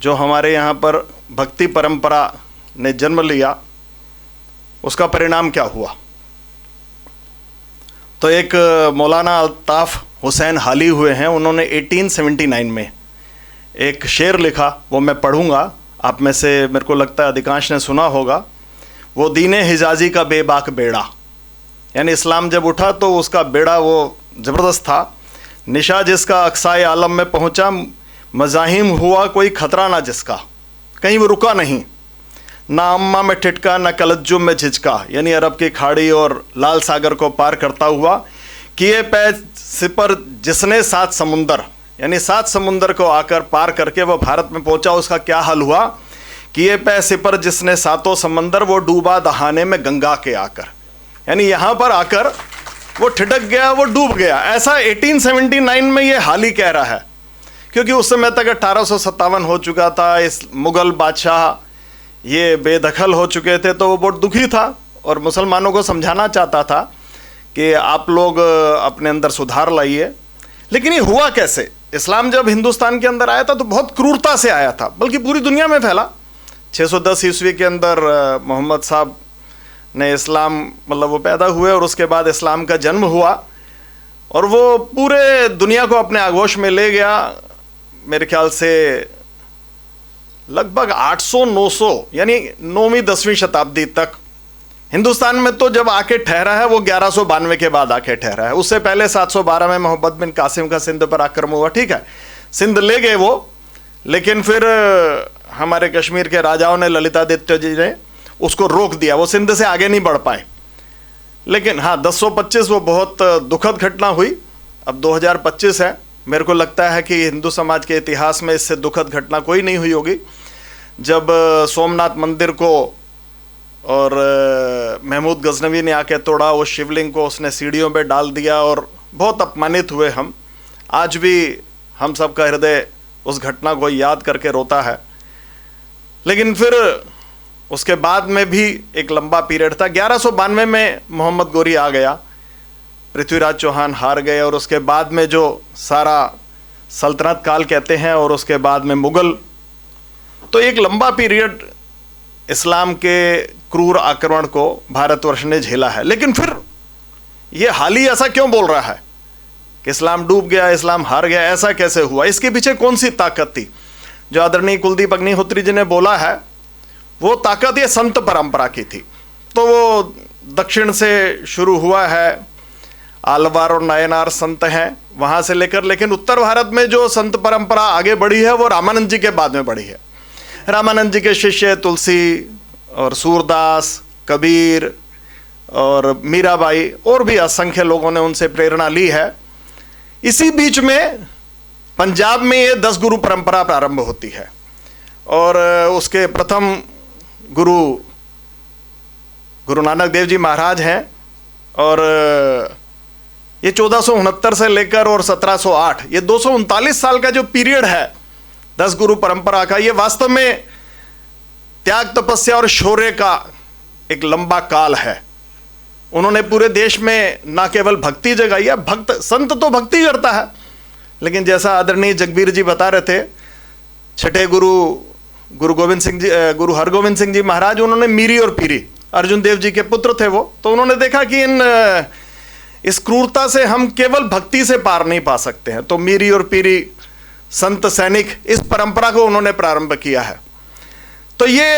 जो हमारे यहाँ पर भक्ति परंपरा ने जन्म लिया, उसका परिणाम क्या हुआ। तो एक मौलाना अल्ताफ़ हुसैन हाली हुए हैं, उन्होंने 1879 में एक शेर लिखा, वो मैं पढ़ूंगा। आप में से मेरे को लगता है अधिकांश ने सुना होगा। वो दीन हिजाजी का बेबाक बेड़ा, यानी इस्लाम जब उठा तो उसका बेड़ा वो ज़बरदस्त था। निशा जिसका अक्साए आलम में पहुंचा, मज़ाहिम हुआ कोई खतरा ना जिसका, कहीं वो रुका नहीं। ना अम्मा में टिटका ना कलज्जुम में झिझका, यानी अरब की खाड़ी और लाल सागर को पार करता हुआ किए पै सिपर जिसने 7 समुंदर, यानी 7 समुंदर को आकर पार करके वो भारत में पहुंचा। उसका क्या हाल हुआ। किए पै सिपर जिसने 7 समंदर, वो डूबा दहाने में गंगा के आकर, यानी यहाँ पर आकर वो ठिठक गया, वो डूब गया। ऐसा 1879 में ये हाली कह रहा है, क्योंकि उस समय तक 1857 हो चुका था। इस मुग़ल बादशाह ये बेदखल हो चुके थे, तो वो बहुत दुखी था और मुसलमानों को समझाना चाहता था कि आप लोग अपने अंदर सुधार लाइए। लेकिन ये हुआ कैसे। इस्लाम जब हिंदुस्तान के अंदर आया था तो बहुत क्रूरता से आया था, बल्कि पूरी दुनिया में फैला। 610 ईस्वी के अंदर मोहम्मद साहब ने इस्लाम, मतलब वो पैदा हुए और उसके बाद इस्लाम का जन्म हुआ और वो पूरे दुनिया को अपने आगोश में ले गया। मेरे ख्याल से लगभग 800-900, यानी 9वीं 10वीं शताब्दी तक हिंदुस्तान में तो जब आके ठहरा है वो 1192 के बाद आके ठहरा है। उससे पहले 712 में मोहम्मद बिन कासिम का सिंध पर आक्रमण हुआ। ठीक है, सिंध ले गए वो, लेकिन फिर हमारे कश्मीर के राजाओं ने, ललितादित्य जी ने उसको रोक दिया, वो सिंध से आगे नहीं बढ़ पाए। लेकिन हाँ, 1025 वो बहुत दुखद घटना हुई। अब 2025 है, मेरे को लगता है कि हिंदू समाज के इतिहास में इससे दुखद घटना कोई नहीं हुई होगी, जब सोमनाथ मंदिर को और महमूद गजनवी ने आके तोड़ा, उस शिवलिंग को उसने सीढ़ियों पे डाल दिया और बहुत अपमानित हुए हम। आज भी हम सब का हृदय उस घटना को याद करके रोता है। लेकिन फिर उसके बाद में भी एक लंबा पीरियड था। 1192 में मोहम्मद गोरी आ गया, पृथ्वीराज चौहान हार गए और उसके बाद में जो सारा सल्तनत काल कहते हैं और उसके बाद में मुग़ल, तो एक लंबा पीरियड इस्लाम के क्रूर आक्रमण को भारतवर्ष ने झेला है। लेकिन फिर ये हाली ऐसा क्यों बोल रहा है कि इस्लाम डूब गया, इस्लाम हार गया, ऐसा कैसे हुआ। इसके पीछे कौन सी ताकत थी। जो आदरणीय कुलदीप अग्निहोत्री जी ने बोला है, वो ताकत ये संत परंपरा की थी। तो वो दक्षिण से शुरू हुआ है, आलवार और नायनार संत हैं वहाँ से लेकर, लेकिन उत्तर भारत में जो संत परंपरा आगे बढ़ी है वो रामानंद जी के बाद में बढ़ी है। रामानंद जी के शिष्य तुलसी और सूरदास, कबीर और मीराबाई और भी असंख्य लोगों ने उनसे प्रेरणा ली है। इसी बीच में पंजाब में ये 10 गुरु परंपरा प्रारंभ होती है और उसके प्रथम गुरु नानक देव जी महाराज हैं और ये 1469 से लेकर और 1708, ये 239 साल का जो पीरियड है 10 गुरु परंपरा का, ये वास्तव में त्याग, तपस्या और शौर्य का एक लंबा काल है। उन्होंने पूरे देश में ना केवल भक्ति जगाई है, भक्त संत तो भक्ति करता है, लेकिन जैसा आदरणीय जगबीर जी बता रहे थे, छठे गुरु गोविंद सिंह जी, गुरु हरगोविंद सिंह जी महाराज, उन्होंने मीरी और पीरी, अर्जुन देव जी के पुत्र थे वो। तो उन्होंने देखा कि इस क्रूरता से हम केवल भक्ति से पार नहीं पा सकते हैं, तो मीरी और पीरी, संत सैनिक, इस परंपरा को उन्होंने प्रारंभ किया है। तो ये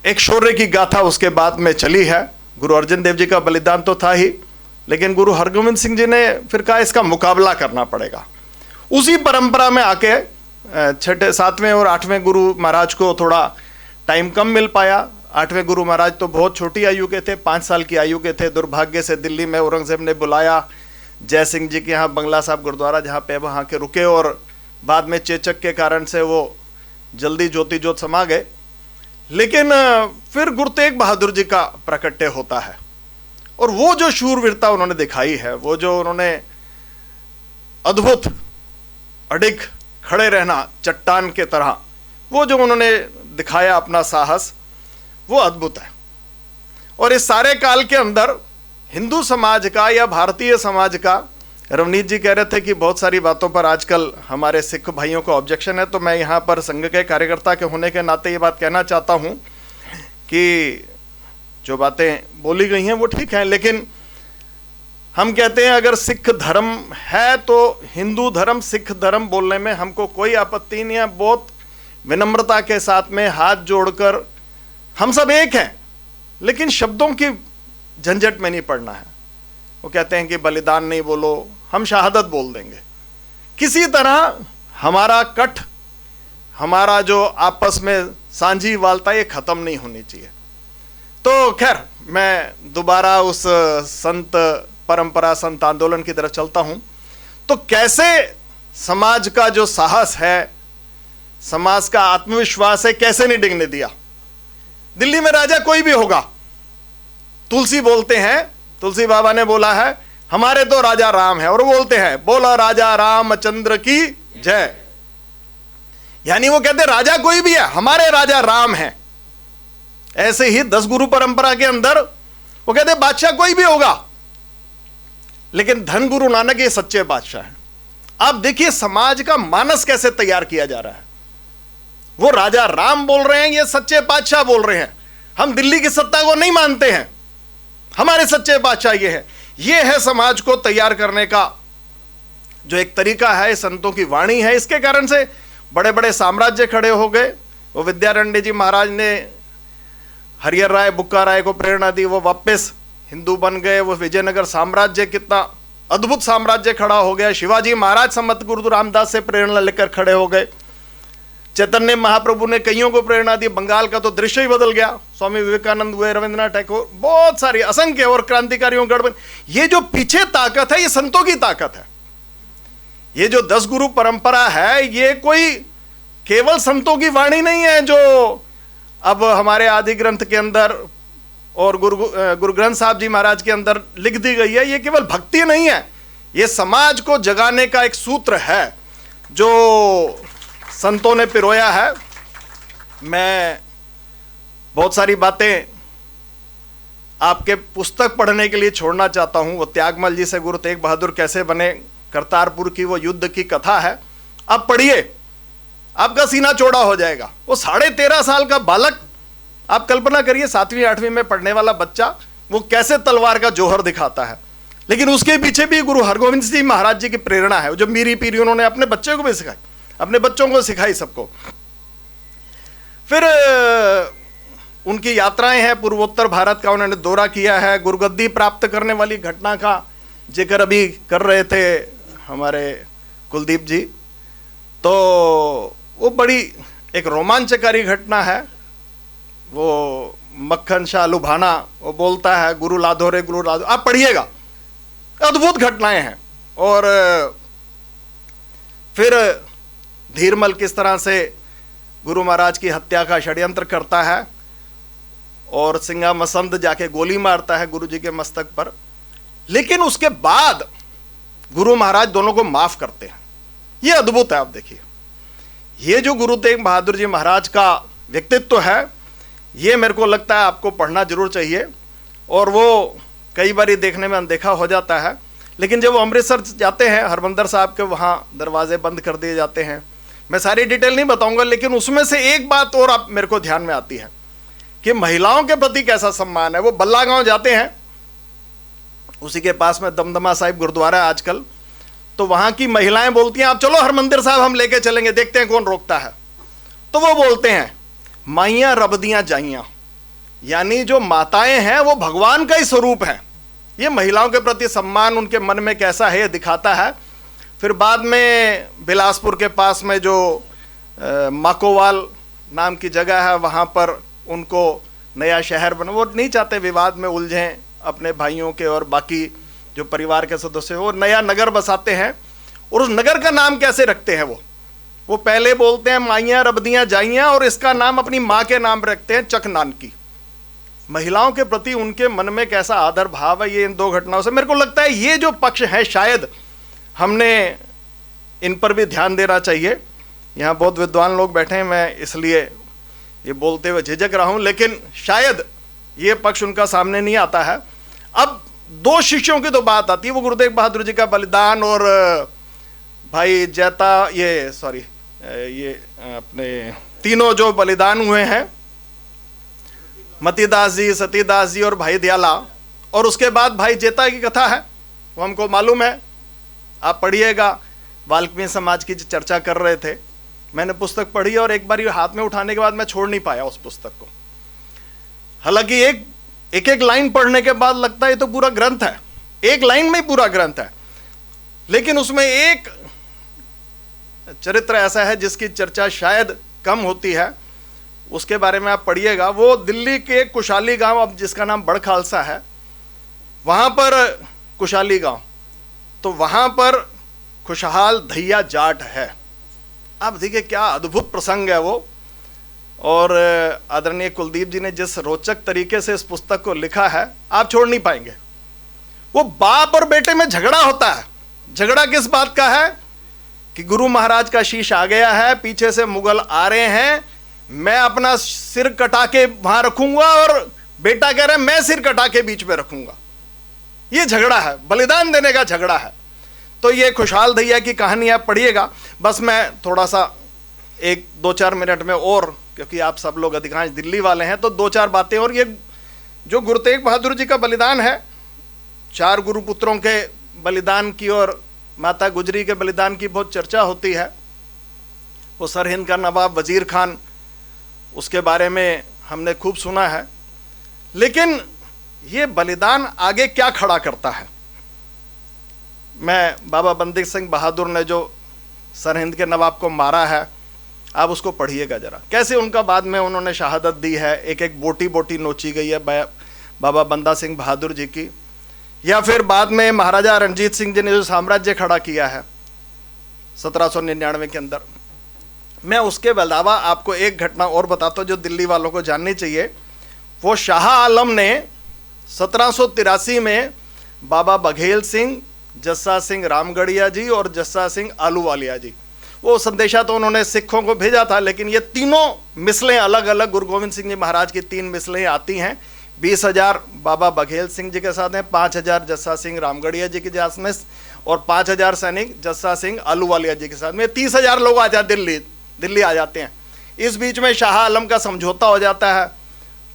एक शौर्य की गाथा उसके बाद में चली है। गुरु अर्जन देव जी का बलिदान तो था ही, लेकिन गुरु हरगोविंद सिंह जी ने फिर कहा इसका मुकाबला करना पड़ेगा। उसी परंपरा में आके छठे, 7वें और 8वें गुरु महाराज को थोड़ा टाइम कम मिल पाया। 8वें गुरु महाराज तो बहुत छोटी आयु के थे, 5 साल की आयु के थे। दुर्भाग्य से दिल्ली में औरंगजेब ने बुलाया जय सिंह जी के यहाँ बंगला साहब गुरुद्वारा जहाँ पे, वहाँ के रुके और बाद में चेचक के कारण से वो जल्दी ज्योति ज्योत समा गए। लेकिन फिर गुरु तेग बहादुर जी का प्रकट्य होता है और वो जो शूरवीरता उन्होंने दिखाई है, वो जो उन्होंने अद्भुत अडिग खड़े रहना चट्टान के तरह, वो जो उन्होंने दिखाया अपना साहस, वो अद्भुत है। और इस सारे काल के अंदर हिंदू समाज का या भारतीय समाज का रवनीत जी कह रहे थे कि बहुत सारी बातों पर आजकल हमारे सिख भाइयों को ऑब्जेक्शन है, तो मैं यहाँ पर संघ के कार्यकर्ता के होने के नाते ये बात कहना चाहता हूँ कि जो बातें बोली गई हैं वो ठीक हैं, लेकिन हम कहते हैं अगर सिख धर्म है तो हिंदू धर्म सिख धर्म बोलने में हमको कोई आपत्ति नहीं है। बहुत विनम्रता के साथ में हाथ जोड़कर हम सब एक हैं, लेकिन शब्दों की झंझट में नहीं पड़ना है। वो कहते हैं कि बलिदान नहीं बोलो, हम शहादत बोल देंगे। किसी तरह हमारा कट, हमारा जो आपस में सांझी वालता, ये खत्म नहीं होनी चाहिए। तो खैर मैं दोबारा उस संत परंपरा, संत आंदोलन की तरफ चलता हूं। तो कैसे समाज का जो साहस है, समाज का आत्मविश्वास है, कैसे नहीं डिगने दिया। दिल्ली में राजा कोई भी होगा, तुलसी बोलते हैं, तुलसी बाबा ने बोला है हमारे तो राजा राम है, और बोलते हैं बोला राजा रामचंद्र की जय। यानी वो कहते राजा कोई भी है, हमारे राजा राम है। ऐसे ही 10 गुरु परंपरा के अंदर वो कहते बादशाह कोई भी होगा, लेकिन धन गुरु नानक ये सच्चे बादशाह हैं। आप देखिए समाज का मानस कैसे तैयार किया जा रहा है। वो राजा राम बोल रहे हैं, ये सच्चे बादशाह बोल रहे हैं। हम दिल्ली की सत्ता को नहीं मानते हैं, हमारे सच्चे बादशाह ये है। ये है समाज को तैयार करने का जो एक तरीका है, संतों की वाणी है। इसके कारण से बड़े बड़े साम्राज्य खड़े हो गए। वो विद्यारण्य जी महाराज ने हरिहर राय, बुक्का राय को प्रेरणा दी, वो वापस हिंदू बन गए। वो विजयनगर साम्राज्य कितना अद्भुत साम्राज्य खड़ा हो गया। शिवाजी महाराज समत गुरु रामदास से प्रेरणा लेकर खड़े हो गए। चैतन्य महाप्रभु ने कईयों को प्रेरणा दी। बंगाल का तो दृश्य ही बदल गया। स्वामी विवेकानंद हुए, रविंद्रनाथ टैगोर, बहुत सारी असंख्य और क्रांतिकारियों गढ़। ये जो पीछे ताकत है, ये संतों की ताकत है। ये जो 10 गुरु परंपरा है, ये कोई केवल संतों की वाणी नहीं है जो अब हमारे आदि ग्रंथ के अंदर और गुरु ग्रंथ साहब जी महाराज के अंदर लिख दी गई है। ये केवल भक्ति नहीं है, ये समाज को जगाने का एक सूत्र है जो संतों ने पिरोया है। मैं बहुत सारी बातें आपके पुस्तक पढ़ने के लिए छोड़ना चाहता हूं। वो त्यागमल जी से गुरु तेग बहादुर कैसे बने, करतारपुर की वो युद्ध की कथा है। आप पढ़िए, आपका सीना चौड़ा हो जाएगा। वो 13.5 साल का बालक, आप कल्पना करिए 7वीं 8वीं में पढ़ने वाला बच्चा, वो कैसे तलवार का जोहर दिखाता है। लेकिन उसके पीछे भी गुरु हरगोविंद जी महाराज जी की प्रेरणा है, जो मीरी पीरी उन्होंने अपने बच्चे को भी सिखाई, अपने बच्चों को सिखाई सबको। फिर उनकी यात्राएं हैं, पूर्वोत्तर भारत का उन्होंने दौरा किया है। गुरुगद्दी प्राप्त करने वाली घटना का जिक्र अभी कर रहे थे हमारे कुलदीप जी, तो वो बड़ी एक रोमांचकारी घटना है। वो मक्खन शाह लुभाना वो बोलता है गुरु लाधो रे गुरु लाधो, आप पढ़िएगा, अद्भुत घटनाएं हैं। और फिर धीरमल किस तरह से गुरु महाराज की हत्या का षड्यंत्र करता है और सिंगा मसंद जाके गोली मारता है गुरु जी के मस्तक पर। लेकिन उसके बाद गुरु महाराज दोनों को माफ करते हैं। ये अद्भुत है। आप देखिए, ये जो गुरु तेग बहादुर जी महाराज का व्यक्तित्व है, ये मेरे को लगता है आपको पढ़ना जरूर चाहिए। और वो कई बार देखने में अनदेखा हो जाता है, लेकिन जब वो अमृतसर जाते हैं, हरमंदर साहब के वहाँ दरवाजे बंद कर दिए जाते हैं। मैं सारी डिटेल नहीं बताऊंगा, लेकिन उसमें से एक बात और आप मेरे को ध्यान में आती है कि महिलाओं के प्रति कैसा सम्मान है। वो बल्ला गांव जाते हैं, उसी के पास में दमदमा साहिब गुरुद्वारा है आजकल, तो वहाँ की महिलाएं बोलती हैं आप चलो हरमंदिर साहब हम लेके चलेंगे, देखते हैं कौन रोकता है। तो वो बोलते हैं माइयाँ रबदियाँ जाइयाँ, यानी जो माताएं हैं वो भगवान का ही स्वरूप है। ये महिलाओं के प्रति सम्मान उनके मन में कैसा है ये दिखाता है। फिर बाद में बिलासपुर के पास में जो माकोवाल नाम की जगह है, वहाँ पर उनको नया शहर बना। वो नहीं चाहते विवाद में उलझें अपने भाइयों के और बाकी जो परिवार के सदस्य, वो नया नगर बसाते हैं। और उस नगर का नाम कैसे रखते हैं वो पहले बोलते हैं माइयाँ रबदियाँ जाइयाँ, और इसका नाम अपनी माँ के नाम रखते हैं चक नानकी। महिलाओं के प्रति उनके मन में कैसा आदर भाव है, ये इन 2 घटनाओं से मेरे को लगता है ये जो पक्ष है शायद हमने इन पर भी ध्यान देना चाहिए। यहाँ बहुत विद्वान लोग बैठे हैं, मैं इसलिए ये बोलते हुए झिझक रहा हूँ, लेकिन शायद ये पक्ष उनका सामने नहीं आता है। अब दो शिष्यों की तो बात आती है, वो गुरु तेग बहादुर जी का बलिदान और भाई जैता, ये सॉरी ये अपने तीनों जो बलिदान हुए हैं, मतीदास जी, सतीदास जी और भाई दयाला, और उसके बाद भाई जेता की कथा है, वो हमको मालूम है, आप पढ़िएगा। वाल्मीकि समाज की चर्चा कर रहे थे, मैंने पुस्तक पढ़ी और एक बार हाथ में उठाने के बाद मैं छोड़ नहीं पाया उस पुस्तक को। हालांकि एक एक लाइन पढ़ने के बाद लगता है ये तो पूरा ग्रंथ है, एक लाइन में ही पूरा ग्रंथ है, लेकिन उसमें एक चरित्र ऐसा है जिसकी चर्चा शायद कम होती है, उसके बारे में आप पढ़िएगा। वो दिल्ली के कुशाली गांव, अब जिसका नाम बड़ खालसा है, वहां पर कुशाली गांव, तो वहां पर खुशहाल धैया जाट है। आप देखिए क्या अद्भुत प्रसंग है वो। और आदरणीय कुलदीप जी ने जिस रोचक तरीके से इस पुस्तक को लिखा है, आप छोड़ नहीं पाएंगे। वो बाप और बेटे में झगड़ा होता है। झगड़ा किस बात का है कि गुरु महाराज का शीश आ गया है, पीछे से मुगल आ रहे हैं, मैं अपना सिर कटा के वहां रखूंगा, और बेटा कह रहा है मैं सिर कटा के बीच में रखूंगा। ये झगड़ा है, बलिदान देने का झगड़ा है। तो ये खुशहाल धैया की कहानी आप पढ़िएगा। बस मैं थोड़ा सा एक 2-4 मिनट में, और क्योंकि आप सब लोग अधिकांश दिल्ली वाले हैं, तो 2-4 बातें। और ये जो गुरु तेग बहादुर जी का बलिदान है, 4 गुरुपुत्रों के बलिदान की और माता गुजरी के बलिदान की बहुत चर्चा होती है। वो सरहिंद का नवाब वजीर खान, उसके बारे में हमने खूब सुना है, लेकिन ये बलिदान आगे क्या खड़ा करता है। मैं बाबा बंदी सिंह बहादुर ने जो सरहिंद के नवाब को मारा है, आप उसको पढ़िएगा जरा, कैसे उनका बाद में उन्होंने शहादत दी है, एक एक बोटी बोटी नोची गई है बाबा बंदा सिंह बहादुर जी की। या फिर बाद में महाराजा रणजीत सिंह जी ने जो साम्राज्य खड़ा किया है 1799 के अंदर। मैं उसके अलावा आपको एक घटना और बताता हूँ जो दिल्ली वालों को जाननी चाहिए। वो शाह आलम ने 1783 में बाबा बघेल सिंह, जस्सा सिंह रामगढ़िया जी और जस्सा सिंह आलूवालिया जी, वो संदेशा तो उन्होंने सिखों को भेजा था, लेकिन ये तीनों मिसलें अलग अलग गुरु गोविंद सिंह जी महाराज की 3 मिसलें आती हैं। 20,000 बाबा बघेल सिंह जी के साथ हैं, 5,000 जस्सा सिंह रामगढ़िया जी के साथ में, और 5,000 सैनिक जस्सा सिंह आलूवालिया जी के साथ में। 30,000 लोग आ जाते दिल्ली आ जाते हैं। इस बीच में शाह आलम का समझौता हो जाता है,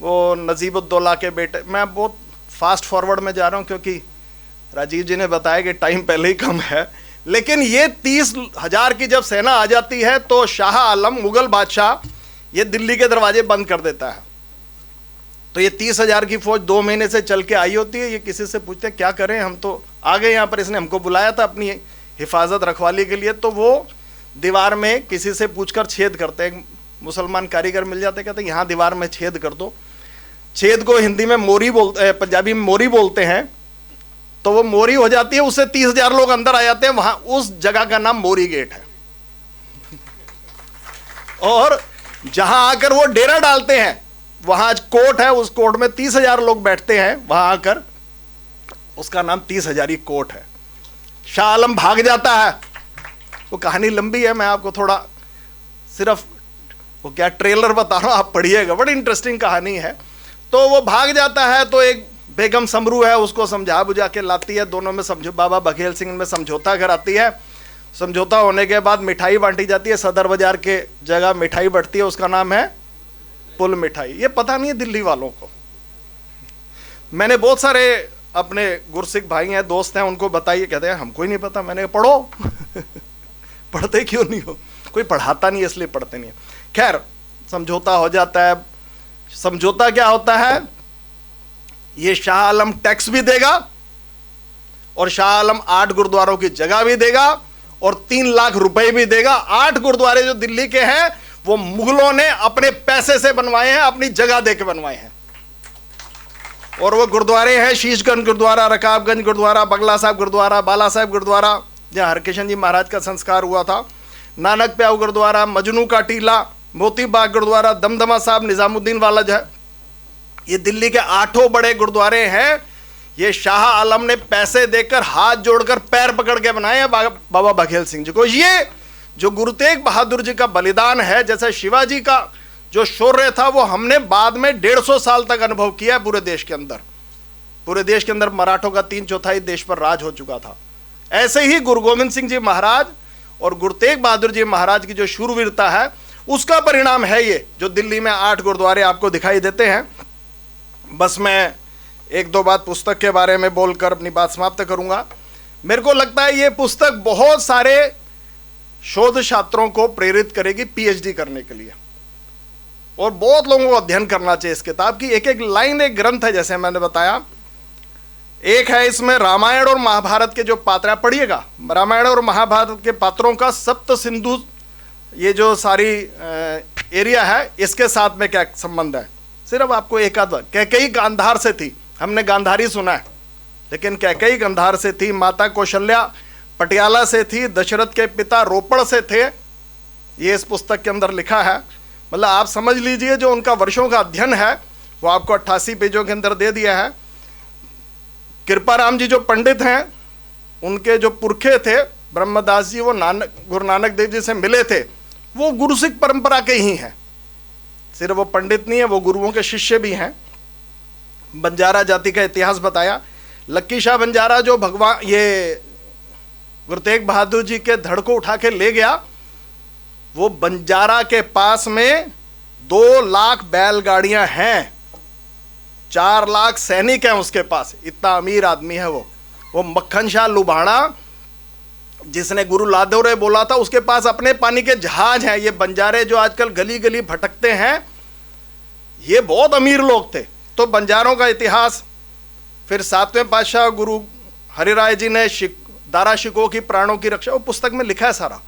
वो नजीबुद्दौला के बेटे। मैं बहुत फास्ट फॉरवर्ड में जा रहा हूँ क्योंकि राजीव जी ने बताया कि टाइम पहले ही कम है, लेकिन ये 30,000 की जब सेना आ जाती है तो शाह आलम मुगल बादशाह ये दिल्ली के दरवाजे बंद कर देता है। तो ये 30,000 की फौज 2 महीने से चल के आई होती है। ये किसी से पूछते हैं क्या करें, हम तो आ गए यहाँ पर, इसने हमको बुलाया था अपनी हिफाजत रखवाली के लिए। तो वो दीवार में किसी से पूछकर छेद करते हैं, मुसलमान कारीगर मिल जाते, कहते यहाँ दीवार में छेद कर दो। छेद को हिंदी में मोरी बोलते, पंजाबी में मोरी बोलते हैं। तो वो मोरी हो जाती है, उससे 30,000 लोग अंदर आ जाते हैं। वहां उस जगह का नाम मोरी गेट है। और जहां आकर वो डेरा डालते हैं, वहां कोर्ट है, उस कोर्ट में 30,000 लोग बैठते हैं। वहां आकर उसका नाम 30,000 कोर्ट है। शाह आलम भाग जाता है। वो कहानी लंबी है, मैं आपको थोड़ा सिर्फ वो क्या ट्रेलर बता रहा हूं, आप पढ़िएगा, बड़ी इंटरेस्टिंग कहानी है। तो वो भाग जाता है, तो एक बेगम समरू है, उसको समझा बुझा के लाती है। दोनों में समझो, बाबा बघेल सिंह में समझौता कराती है। समझौता होने के बाद मिठाई बांटी जाती है। सदर बाजार के जगह मिठाई बढ़ती है, उसका नाम है पुल मिठाई। ये पता नहीं है दिल्ली वालों को। मैंने बहुत सारे अपने गुरसिख भाई हैं, दोस्त हैं, उनको बताइए, कहते हैं हमको ही नहीं पता। मैंने कहा पढ़ो पढ़ते क्यों नहीं हो? कोई पढ़ाता नहीं इसलिए पढ़ते नहीं है। खैर, समझौता हो जाता है। समझौता क्या होता है, ये शाह आलम टैक्स भी देगा और शाह आलम 8 गुरुद्वारों की जगह भी देगा और 3 लाख रुपए भी देगा। 8 गुरुद्वारे जो दिल्ली के हैं वो मुगलों ने अपने पैसे से बनवाए हैं, अपनी जगह देके बनवाए हैं। और वो गुरुद्वारे हैं शीशगंज गुरुद्वारा, रकाबगंज गुरुद्वारा, बगला साहब गुरुद्वारा, बाला साहब गुरुद्वारा जहां हरकिशन जी महाराज का संस्कार हुआ था, नानक प्याऊ गुरुद्वारा, मजनू का टीला, मोती बाग गुरुद्वारा, दमदमा साहब, निजामुद्दीन वाला जो है, ये दिल्ली के 8 बड़े गुरुद्वारे हैं। ये शाह आलम ने पैसे देकर, हाथ जोड़कर, पैर पकड़ के बनाए हैं बाबा बघेल सिंह जी को। ये जो गुरु तेग बहादुर जी का बलिदान है, जैसे शिवाजी का जो शौर्य था, वो हमने बाद में 150 साल तक अनुभव किया है पूरे देश के अंदर। पूरे देश के अंदर मराठों का 3/4 देश पर राज हो चुका था। ऐसे ही गुरु गोविंद सिंह जी महाराज और गुरु तेग बहादुर जी महाराज की जो शूरवीरता है, उसका परिणाम है ये जो दिल्ली में 8 गुरुद्वारे आपको दिखाई देते हैं। बस मैं 1-2 बात पुस्तक के बारे में बोलकर अपनी बात समाप्त करूंगा। मेरे को लगता है ये पुस्तक बहुत सारे शोध छात्रों को प्रेरित करेगी पीएचडी करने के लिए, और बहुत लोगों को अध्ययन करना चाहिए इस किताब की। एक एक लाइन एक ग्रंथ है, जैसे मैंने बताया। एक है इसमें रामायण और महाभारत के जो पात्र, पढ़िएगा रामायण और महाभारत के पात्रों का सप्त सिंधु, ये जो सारी एरिया है इसके साथ में क्या संबंध है। सिर्फ आपको एक आध, कैकेयी गांधार से थी, हमने गांधारी सुना है, लेकिन कैकेयी गांधार से थी। माता कौशल्या पटियाला से थी। दशरथ के पिता रोपड़ से थे। ये इस पुस्तक के अंदर लिखा है। मतलब आप समझ लीजिए जो उनका वर्षों का अध्ययन है वो आपको 88 पेजों के अंदर दे दिया है। कृपाराम जी जो पंडित हैं, उनके जो पुरखे थे ब्रह्मदास जी, वो गुरु नानक देव जी से मिले थे, वो गुरु सिख परंपरा के ही हैं। सिर्फ वो पंडित नहीं है, वो गुरुओं के शिष्य भी हैं। बंजारा जाति का इतिहास बताया। लक्की शाह बंजारा जो भगवान ये गुरु तेग बहादुर जी के धड़ को उठा के ले गया, वो बंजारा के पास में 2 लाख बैलगाड़ियां हैं, 4 लाख सैनिक हैं उसके पास। इतना अमीर आदमी है वो मक्खन शाह लुबाणा, जिसने गुरु लादौरे बोला था, उसके पास अपने पानी के जहाज हैं। ये बंजारे जो आजकल गली गली भटकते हैं, ये बहुत अमीर लोग थे। तो बंजारों का इतिहास। फिर 7वें पातशाह गुरु हरिराय जी ने दारा शिकोह की प्राणों की रक्षा, वो पुस्तक में लिखा है सारा,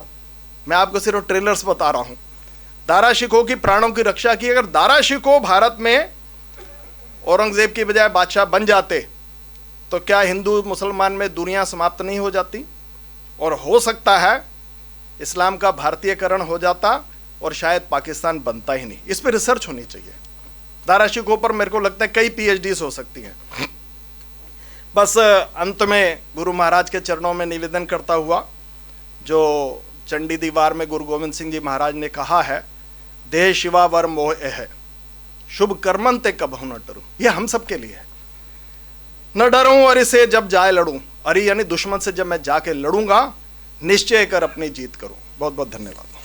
मैं आपको सिर्फ ट्रेलर्स बता रहा हूं। दारा शिकोह की प्राणों की रक्षा की। अगर दारा शिकोह भारत में औरंगजेब की बजाय बादशाह बन जाते तो क्या हिंदू मुसलमान में दुनिया समाप्त नहीं हो जाती? और हो सकता है इस्लाम का भारतीयकरण हो जाता और शायद पाकिस्तान बनता ही नहीं। इस पर रिसर्च होनी चाहिए। दारा शिकोह पर मेरे को लगता है कई पीएचडीज हो सकती हैं। बस अंत में गुरु महाराज के चरणों में निवेदन करता हुआ, जो चंडी दीवार में गुरु गोविंद सिंह जी महाराज ने कहा है, देह शिवा वर मोह है, शुभ कर्मन ते कबहु न डरूं, ये हम सब के लिए है। न डरूं और इसे जब जाए लड़ूं, अरे यानी दुश्मन से जब मैं जाके लड़ूंगा, निश्चय कर अपनी जीत करूं। बहुत बहुत धन्यवाद।